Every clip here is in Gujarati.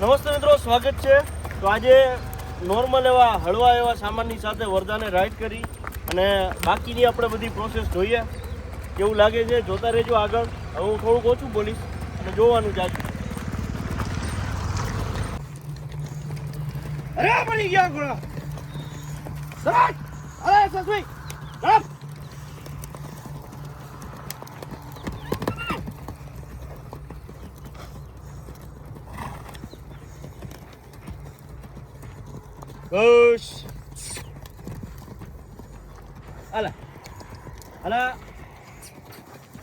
નમસ્તે મિત્રો, સ્વાગત છે. તો આજે નોર્મલ એવા હળવા એવા સામાનની સાથે વર્ધાને રાઈડ કરી અને બાકીની આપણે બધી પ્રોસેસ જોઈએ કેવું લાગે છે. જોતા રહેજો આગળ. હવે હું થોડુંક ઓછું બોલીશ અને જોવાનું જ આજે. અરે પડી ગયા ઘોડા. સરાજ અરે સસભાઈ રામ. બસ હાલા હાલા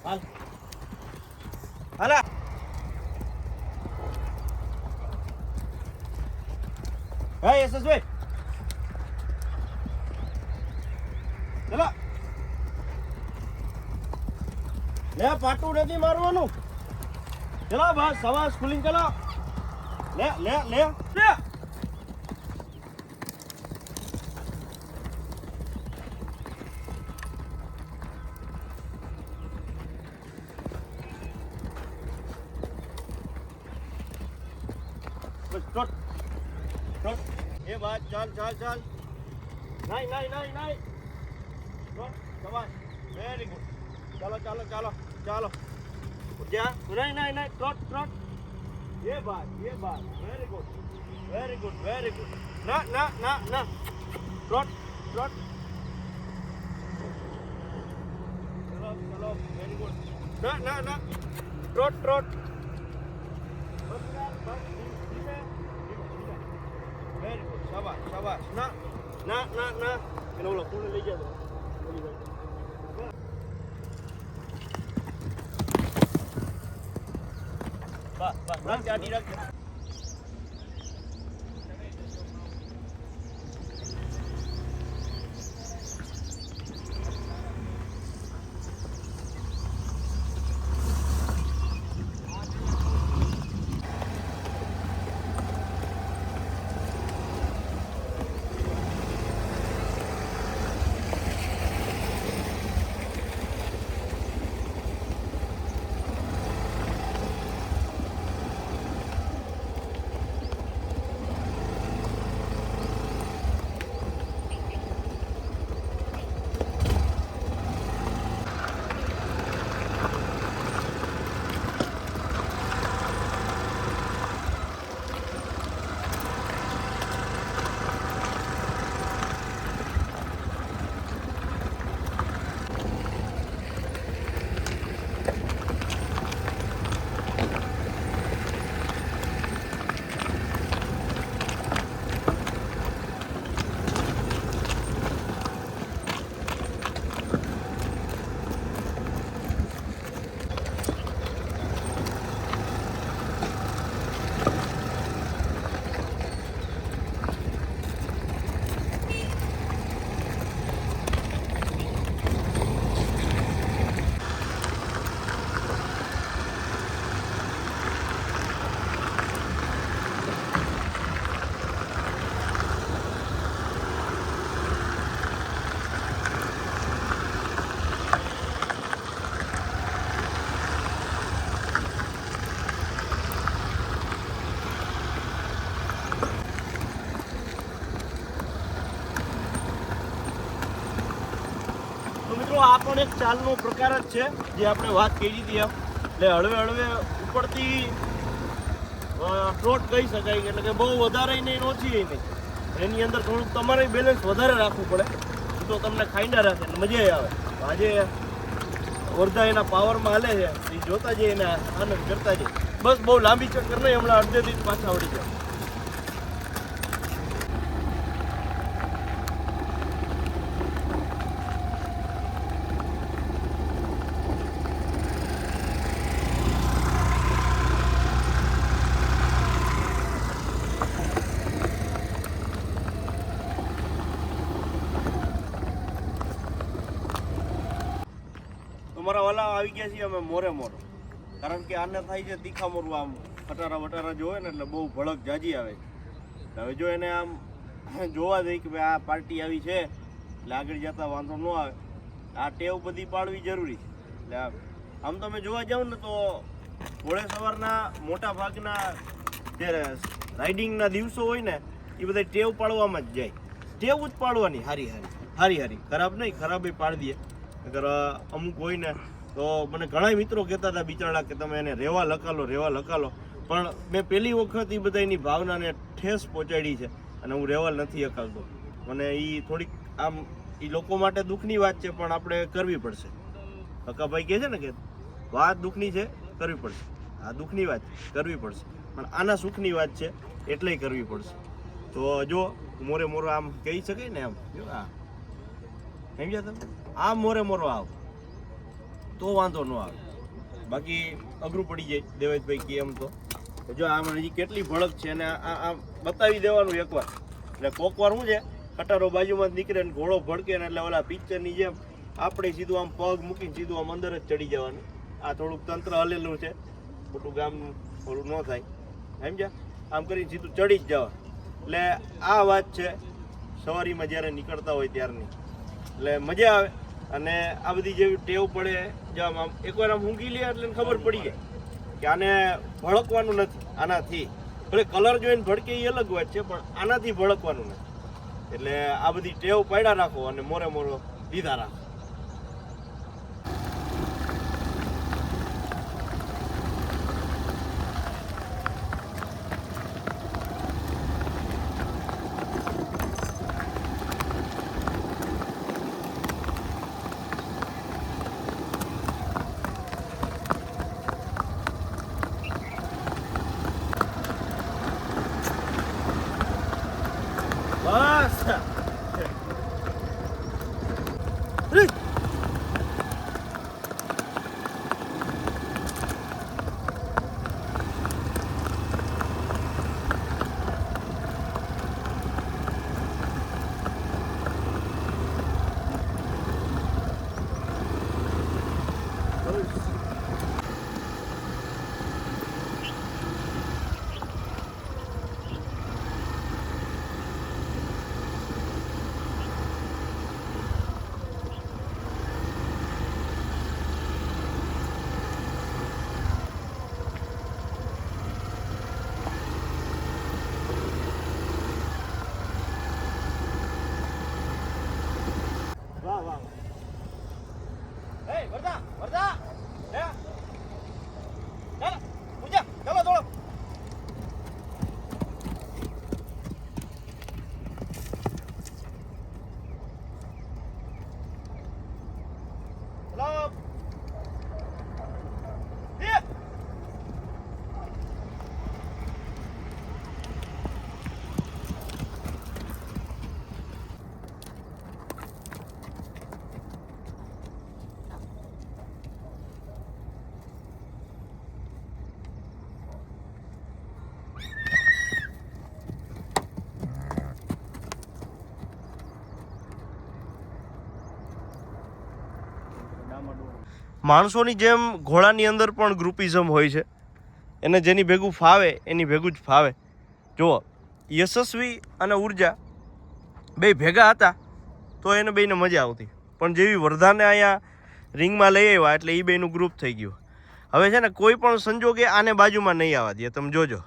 હાલ હાલા. હા યશસ્ભાઈ ચલો લે, પાટું નથી મારવાનું. ચલો બસ સવાર સ્કૂલિંગ ચલો. લે લે લે લે. બસ ટ્રોટ ટ્રોટ. એ બાદ ચાલ ચાલ ચાલ. નહીં નહીં નહીં નહીં. ટ્રોટ સવાર. Very good. ચાલો ચાલો ચાલો ચાલો. ત્યાં નહીં નહીં નહીં. Trott trot. એ બાદ very good very good very good. ના ના ના ના. Trot trot. ચલો ચલો વેરી ગુડ. ના ના ના. Trot trot. Very good. શાબાશ શાબાશ. ના ના ના ના. એને ઓલો પૂણે લઈ જતો. બસ બસ રાખ આડી રાખ. આ પણ એક ચાલનો પ્રકાર જ છે જે આપણે વાત કરી હતી એમ. એટલે હળવે હળવે ઉપરથી ટ્રોટ કહી શકાય, એટલે કે બહુ વધારે નહીં ઓછી નહીં. એની અંદર થોડુંક તમારે બેલેન્સ વધારે રાખવું પડે તો તમને ખાઈના રાખે ને મજા આવે. આજે વર્ધા એના પાવરમાં હાલે છે એ જોતા જઈએ એને આનંદ કરતા જઈએ. બસ બહુ લાંબી ચક્કર નહીં, હમણાં અડધેથી જ પાછા આવડી જાય. અમારા વાલા આવી ગયા છીએ અમે મોરે મોરો, કારણ કે આને થાય છે તીખા મોરવા. આમ ફટારા વટારા જોવે ને એટલે બહુ ભડક જાજી આવે છે. હવે જો એને આમ જોવા દઈ કે ભાઈ આ પાર્ટી આવી છે એટલે આગળ જતા વાંધો ન આવે, આ ટેવ બધી પાડવી જરૂરી છે. એટલે આમ તમે જોવા જાવ ને તો ઘોડે સવારના મોટા ભાગના ત્યારે રાઇડિંગના દિવસો હોય ને એ બધા ટેવ પાડવામાં જ જાય. ટેવ જ પાડવાની હારી ખરાબ નહીં, ખરાબ એ પાડી દઈએ. અગર અમુક હોય ને તો મને ઘણા મિત્રો કહેતા હતા બિચારા કે તમે એને રહેવા લકાલો, પણ મેં પહેલી વખત એ બધા એની ભાવનાને ઠેસ પહોંચાડી છે અને હું રહેવા નથી અકાલતો. મને એ થોડીક આમ એ લોકો માટે દુઃખની વાત છે, પણ આપણે કરવી પડશે. કાકાભાઈ કહે છે ને કે વાત દુઃખની છે, કરવી પડશે. આ દુઃખની વાત કરવી પડશે, પણ આના સુખની વાત છે એટલે કરવી પડશે. તો જો મોરો આમ કહી શકાય ને, આમ જો આ સમજ્યા તમે, આમ મોરો આવ તો વાંધો ન આવે, બાકી અઘરું પડી જાય. દેવેશભાઈ કે એમ તો જો આમાં હજી કેટલી ભડક છે અને આ બતાવી દેવાનું એકવાર. એટલે કોક વાર શું છે, કટારો બાજુમાં જ નીકળે ને ઘોડો ભડકે ને એટલે ઓલા પિક્ચરની જેમ આપણે સીધું આમ પગ મૂકીને સીધું આમ અંદર જ ચડી જવાનું. આ થોડુંક તંત્ર હલેલું છે, મોટું ગામનું થોડું ન થાય, સમજ્યા? આમ કરીને સીધું ચડી જ જવા. એટલે આ વાત છે સવારીમાં જ્યારે નીકળતા હોય ત્યારની, એટલે મજા આવે. અને આ બધી જેવી ટેવ પડે, જો આમ એકવાર આમ ઊંઘી લે એટલે ખબર પડી જાય કે આને ભડકવાનું નથી. આનાથી ભલે કલર જોઈને ભડકે એ અલગ વાત છે, પણ આનાથી ભડકવાનું નથી. એટલે આ બધી ટેવ પાડ્યા રાખો અને મોરો લીધા રાખો. બસ માણસોની જેમ ઘોડાની અંદર પણ ગ્રુપિઝમ હોય છે. એને જેની ભેગું ફાવે એની ભેગું જ ફાવે. જુઓ, યશસ્વી અને ઉર્જા બે ભેગા હતા તો એને બેને મજા આવતી, પણ જેવી વરદાને અહીંયા રિંગમાં લઈ આવ્યા એટલે એ બેનું ગ્રુપ થઈ ગયું. હવે છે ને કોઈ પણ સંજોગે આને બાજુમાં નહીં આવવા દે. તમે જોજો,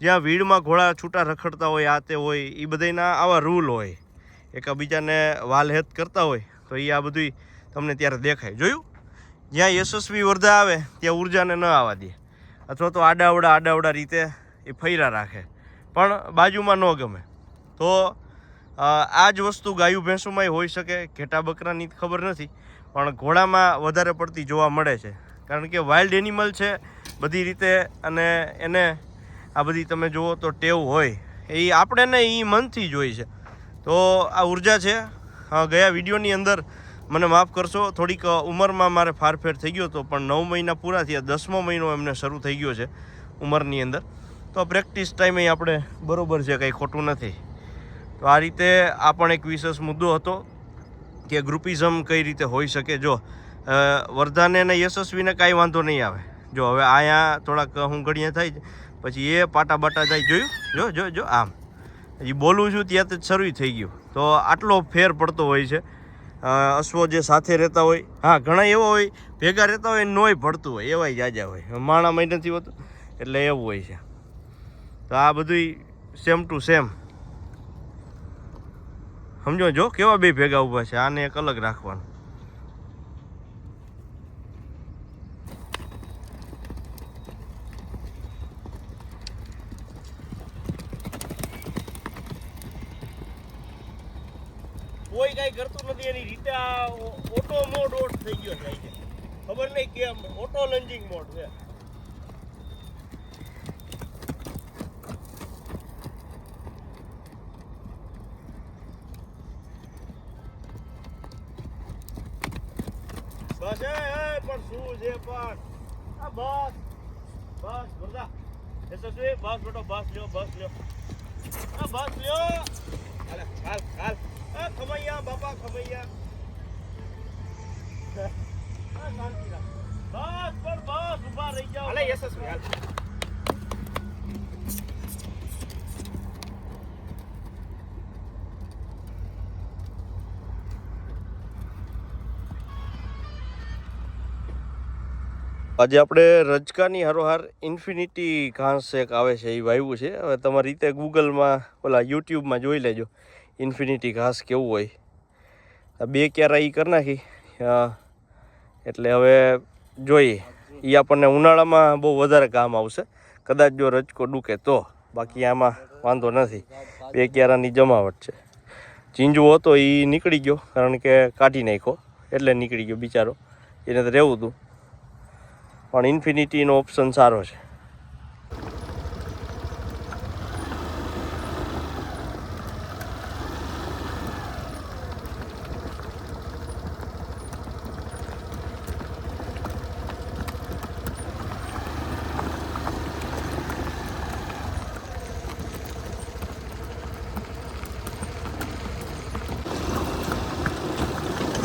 જ્યાં ભીડમાં ઘોડા છૂટા રખડતા હોય, આ તે હોય, એ બધાના આવા રૂલ હોય. એકબીજાને વાલહેત કરતા હોય તો એ આ બધું તમને ત્યારે દેખાય. જોયું, જ્યાં યશસ્વી વર્ધા આવે ત્યાં ઉર્જાને ન આવવા દે, અથવા તો આડાવડા રીતે એ ફૈરા રાખે, પણ બાજુમાં ન ગમે. તો આ જ વસ્તુ ગાયું ભેંસોમાંય હોઈ શકે. ઘેટા બકરાની ખબર નથી, પણ ઘોડામાં વધારે પડતી જોવા મળે છે, કારણ કે વાઇલ્ડ એનિમલ છે બધી રીતે, અને એને આ બધી તમે જુઓ તો ટેવ હોય એ આપણે ને એ મનથી જ હોય છે. તો આ ઉર્જા છે. ગયા વિડીયોની અંદર મને માફ કરશો, થોડીક ઉંમરમાં મારે ફારફેર થઈ ગયો હતો, પણ 9 મહિના પૂરા થયા, 10મો મહિનો એમને શરૂ થઈ ગયો છે ઉંમરની અંદર. તો પ્રેક્ટિસ ટાઈમે આપણે બરાબર છે, કંઈ ખોટું નથી. તો આ રીતે આ પણ એક વિશેષ મુદ્દો હતો કે ગ્રુપિઝમ કઈ રીતે હોઈ શકે. જો વર્ધાને ને યશસ્વીને કાંઈ વાંધો નહીં આવે. જો હવે અહીંયા થોડાક હું ઘડીએ થાય પછી એ પાટા બાટા જાય. જોયું, જો આમ હજી બોલું છું ત્યાં તો શરૂ થઈ ગયું. તો આટલો ફેર પડતો હોય છે. અશ્વો જે સાથે રહેતા હોય, હા ઘણા એવા હોય ભેગા રહેતા હોય નોય ભળતું હોય, એવાય જાજા હોય. માણામાં નથી હોતું, એટલે એવું હોય છે. તો આ બધું સેમ ટુ સેમ સમજો. જો કેવા બે ભેગા ઊભા છે, આને એક અલગ રાખવાનું. કોઈ કઈ કરતું નથી એની રીતે. આ ઓટો મોડ ઓટ થઈ ગયો છે, ખબર નહીં કેમ. ઓટો લંજિંગ મોડ છે. બસ પણ શું છે પણ આ બસ બસ બધા યશસ્વી બસ બેટો બસ લ્યો આ બસ લ્યો. હાલ હાલ હાલ ખમૈયા બાપા ખમૈયા. શાંતિ રાખ. બસ પણ બસ ઊભા રહી જાઓ. હાલે યશસ્વી હાલ. આજે આપણે રજકાની હારોહાર ઇન્ફિનિટી ઘાસ એક આવે છે એ વાવ્યું છે. હવે તમારી રીતે ગૂગલમાં ઓલા યુટ્યુબમાં જોઈ લેજો ઇન્ફિનિટી ઘાસ કેવું હોય. આ 2 ક્યારા એ કરી નાખી એટલે હવે જોઈએ. એ આપણને ઉનાળામાં બહુ વધારે કામ આવશે કદાચ જો રજકો ડૂકે તો. બાકી આમાં વાંધો નથી, 2 ક્યારાની જમાવટ છે. ચીંજવો હતો એ નીકળી ગયો કારણ કે કાઢી નાખ્યો એટલે નીકળી ગયો બિચારો, એને તો રહેવું હતું. પણ ઇન્ફિનિટીનો ઓપ્શન સારો છે.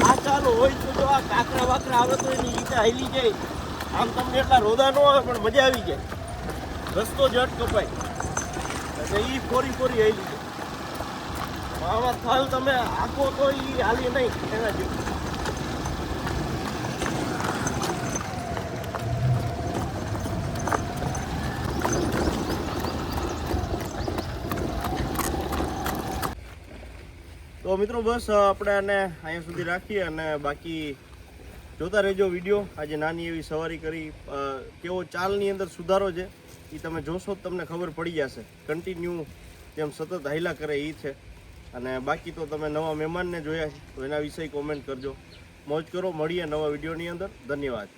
આ ચાલો હોય તો જો આ કાકરા વાકરા આવે તો એની રીતે હાલી જાય. આમ તમને એટલા રોદા ન આવે પણ મજા આવી જાય. રસ્તો જટ કપાય એટલે એ ફોરી હાલી જાય. આમાં થલ તમે આખો તો એ હાલી નહીં એના જેવું. તો મિત્રો બસ આપણે આને અહીંયા સુધી રાખીએ અને બાકી જોતા રહેજો વિડીયો. આજે નાની એવી સવારી કરી. કેવો ચાલની અંદર સુધારો છે એ તમે જોશો તો તમને ખબર પડી જશે. કન્ટિન્યુ જેમ સતત હાઈલા કરે એ છે. અને બાકી તો તમે નવા મહેમાનને જોયા છે તો એના વિશે કોમેન્ટ કરજો. મોજ કરો. મળીએ નવા વિડીયોની અંદર. ધન્યવાદ.